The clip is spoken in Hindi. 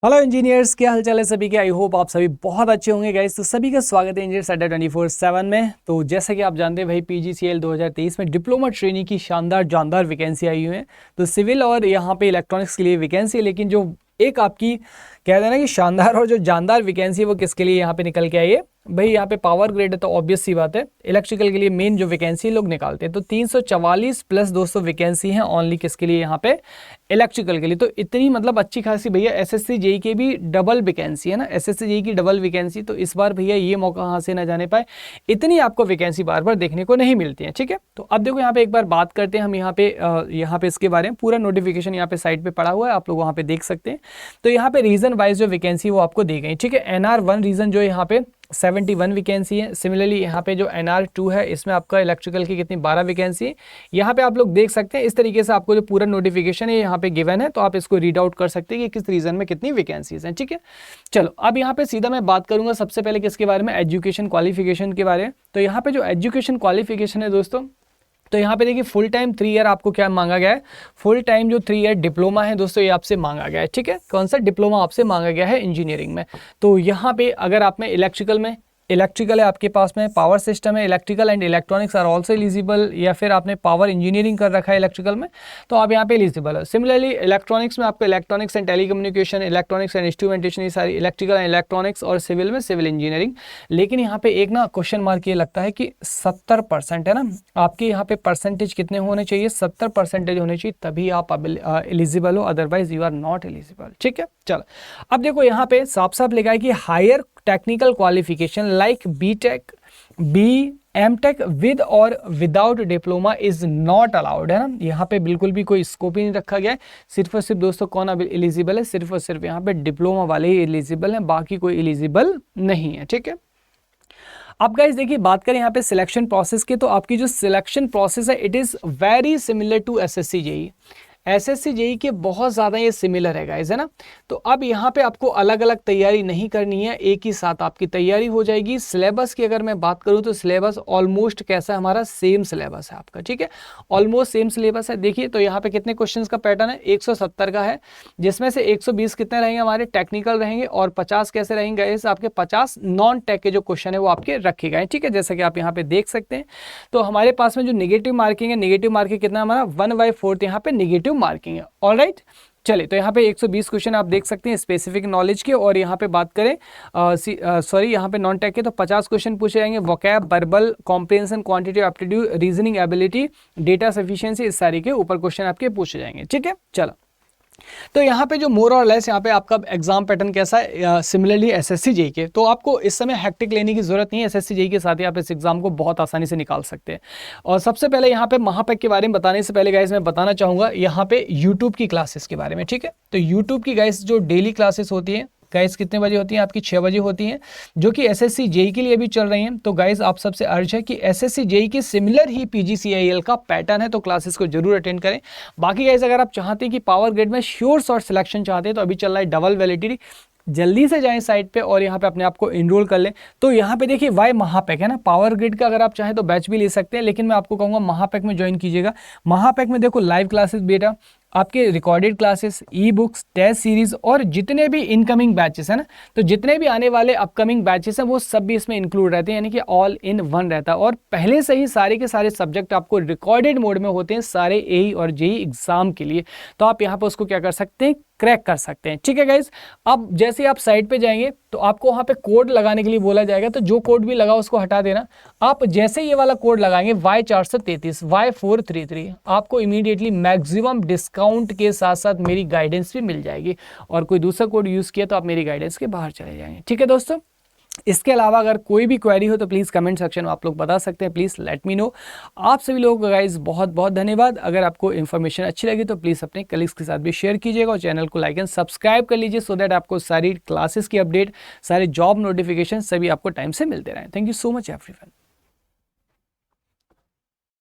हेलो इंजीनियर्स, क्या हाल चाल है सभी के। आई होप आप सभी बहुत अच्छे होंगे गाइस। तो सभी का स्वागत है इंजीनियर्स अड्डा 24/7 में। तो जैसा कि आप जानते हैं भाई, पीजीसीएल 2023 में डिप्लोमा ट्रेनिंग की शानदार वैकेंसी आई हुई है। तो सिविल और यहाँ पे इलेक्ट्रॉनिक्स के लिए वैकेंसी है, लेकिन जो एक आपकी कहते हैं ना कि शानदार और जो जानदार वैकेंसी है वो किसके लिए यहाँ पे निकल के आई है भाई। यहाँ पे पावर ग्रेड है तो ऑब्वियस सी बात है, इलेक्ट्रिकल के लिए मेन जो वैकेंसी लोग निकालते हैं। तो 344 प्लस 200 वैकेंसी है ओनली किसके लिए, यहाँ पे इलेक्ट्रिकल के लिए। तो इतनी मतलब अच्छी खासी भैया एसएससी जेई की भी डबल वैकेंसी है ना, एसएससी जेई की डबल वैकेंसी। तो इस बार भैया ये मौका कहाँ से ना जाने पाए, इतनी आपको वैकेंसी बार बार देखने को नहीं मिलती है। ठीक है, तो अब देखो यहाँ पे एक बार बात करते हैं हम यहाँ पे इसके बारे में। पूरा नोटिफिकेशन यहाँ पे साइट पे पड़ा हुआ है, आप लोग वहाँ पे देख सकते हैं। तो यहाँ पे रीजन वाइज जो वैकेंसी वो आपको दी गई। ठीक है, NR1 रीजन जो यहाँ पे 71 वैकेंसी है। सिमिलरली यहाँ पे जो NR2 है इसमें आपका इलेक्ट्रिकल की कितनी 12 वैकेंसी है। यहाँ पे आप लोग देख सकते हैं इस तरीके से आपको जो पूरा नोटिफिकेशन है यहाँ पे गिवन है, तो आप इसको रीड आउट कर सकते हैं कि किस रीजन में कितनी वैकेंसीज हैं। ठीक है, चलो अब यहाँ पे सीधा मैं बात करूंगा सबसे पहले किसके बारे में, एजुकेशन क्वालिफिकेशन के बारे में। तो यहाँ पे जो एजुकेशन क्वालिफिकेशन है दोस्तों, तो यहाँ पे देखिए फुल टाइम 3 ईयर आपको क्या मांगा गया है, फुल टाइम जो 3 ईयर डिप्लोमा है दोस्तों ये आपसे मांगा गया है। ठीक है, कौन सा डिप्लोमा आपसे मांगा गया है, इंजीनियरिंग में। तो यहाँ पे अगर आप में इलेक्ट्रिकल है आपके पास में, पावर सिस्टम है, electrical and electronics are also eligible, या फिर आपने पावर इंजीनियरिंग कर रखा है इलेक्ट्रिकल में, तो आप यहाँ पे एलिजिबल है। सिमिलरली इलेक्ट्रॉनिक्स में आपको electronics and telecommunication, electronics and instrumentation, ये सारी इलेक्ट्रिकल एंड इलेक्ट्रॉनिक्स, और सिविल में सिविल इंजीनियरिंग। लेकिन यहाँ पे एक ना क्वेश्चन मार्क ये लगता है कि 70% है ना, आपके यहाँ पे परसेंटेज कितने होने चाहिए, 70% होने चाहिए, तभी आप एलिजिबल हो, otherwise you are not eligible. ठीक है, चलो अब देखो यहाँ पे साफ साफ लिखा है कि higher technical qualification like BTech, MTech with और without diploma is not allowed, है ना। यहाँ पे बिल्कुल भी कोई स्कोप ही नहीं रखा गया है। सिर्फ और सिर्फ दोस्तों कौन एलिजिबल है, सिर्फ और सिर्फ यहाँ पे डिप्लोमा वाले ही एलिजिबल हैं, बाकी कोई एलिजिबल नहीं है। ठीक है, अब गाइस देखिए बात करें यहाँ पे सिलेक्शन प्रोसेस की, तो आपकी जो सिलेक्शन प्रोसेस है it is very similar to SSC JE. SSC JE के बहुत ज़्यादा ये सिमिलर है गाइस, है ना। तो अब यहाँ पे आपको अलग अलग तैयारी नहीं करनी है, एक ही साथ आपकी तैयारी हो जाएगी। सिलेबस की अगर मैं बात करूँ तो सिलेबस ऑलमोस्ट कैसा है, हमारा सेम सिलेबस है आपका। ठीक है, ऑलमोस्ट सेम सिलेबस है। देखिए तो यहाँ पे कितने क्वेश्चंस का पैटर्न है, 170 का है, जिसमें से 120 कितने रहेंगे हमारे टेक्निकल रहेंगे, और 50 कैसे रहेंगे गाइस आपके, 50 नॉन टेक के जो क्वेश्चन है वो आपके रखे गए। ठीक है, जैसा कि आप यहाँ पे देख सकते हैं। तो हमारे पास में जो नेगेटिव मार्किंग है, नेगेटिव मार्किंग कितना हमारा 1/4 यहाँ पे नेगेटिव मार्किंग है। ऑलराइट, चलिए तो यहाँ पे 120 क्वेश्चन आप देख सकते हैं स्पेसिफिक नॉलेज के, और यहाँ पे बात करें यहाँ पे नॉन टेक के, तो 50 क्वेश्चन पूछे जाएंगे। Vocab, verbal comprehension, quantitative aptitude, reasoning ability, data sufficiency, इस सारी के ऊपर क्वेश्चन आपके पूछे जाएंगे। ठीक है, चलो तो यहाँ पे जो मोर और लेस यहाँ पे आपका एग्जाम पैटर्न कैसा है, सिमिलरली एसएससी जेई के, तो आपको इस समय हैक्टिक लेने की जरूरत नहीं है। एसएससी जेई के साथ ही आप इस एग्जाम को बहुत आसानी से निकाल सकते हैं। और सबसे पहले यहाँ पे महापैक के बारे में बताने से पहले गाइस मैं बताना चाहूँगा यहाँ पे यूट्यूब की क्लासेस के बारे में। ठीक है, तो यूट्यूब की गाइस जो डेली क्लासेस होती है गाइस कितने बजे होती हैं आपकी, 6 बजे होती हैं, जो कि एसएससी जेई के लिए भी चल रही हैं। तो गाइस आप सबसे अर्ज है कि एसएससी जेई के सिमिलर ही पीजीसीआईएल का पैटर्न है, तो क्लासेस को जरूर अटेंड करें। बाकी गाइस अगर आप चाहते हैं कि पावर ग्रेड में श्योर शॉर्ट सिलेक्शन चाहते हैं, तो अभी चल रहा है डबल वैलिडिटी, जल्दी से जाएं साइट पे और यहाँ पे अपने आप को इनरोल कर लें। तो यहाँ पे देखिए वाई महापैक है ना, पावर ग्रिड का अगर आप चाहें तो बैच भी ले सकते हैं, लेकिन मैं आपको कहूँगा महापैक में ज्वाइन कीजिएगा। महापैक में देखो लाइव क्लासेस बेटा, आपके recorded classes, e books, test series, और जितने भी इनकमिंग बैचेस है ना, तो जितने भी आने वाले अपकमिंग बैचेस हैं वो सब भी इसमें इंक्लूड रहते हैं, यानी कि ऑल इन वन रहता है। और पहले से ही सारे के सारे सब्जेक्ट आपको रिकॉर्डेड मोड में होते हैं सारे एई और जेई एग्जाम के लिए, तो आप यहाँ पर उसको क्या कर सकते हैं, क्रैक कर सकते हैं। ठीक है गाइज, अब जैसे आप साइट पे जाएंगे तो आपको वहाँ पे कोड लगाने के लिए बोला जाएगा, तो जो कोड भी लगाओ उसको हटा देना। आप जैसे ये वाला कोड लगाएंगे Y433 Y433, आपको इमीडिएटली मैक्सिमम डिस्काउंट के साथ साथ मेरी गाइडेंस भी मिल जाएगी, और कोई दूसरा कोड यूज़ किया तो आप मेरी गाइडेंस के बाहर चले जाएंगे। ठीक है दोस्तों, इसके अलावा अगर कोई भी क्वेरी हो तो प्लीज़ कमेंट सेक्शन में आप लोग बता सकते हैं, प्लीज़ लेट मी नो। आप सभी लोगों का गाइज बहुत बहुत धन्यवाद। अगर आपको इन्फॉर्मेशन अच्छी लगी तो प्लीज़ अपने कलीग्स के साथ भी शेयर कीजिएगा, और चैनल को लाइक एंड सब्सक्राइब कर लीजिए, सो दैट आपको सारी क्लासेस की अपडेट, सारे जॉब नोटिफिकेशन सभी आपको टाइम से मिलते रहें। Thank you so much everyone.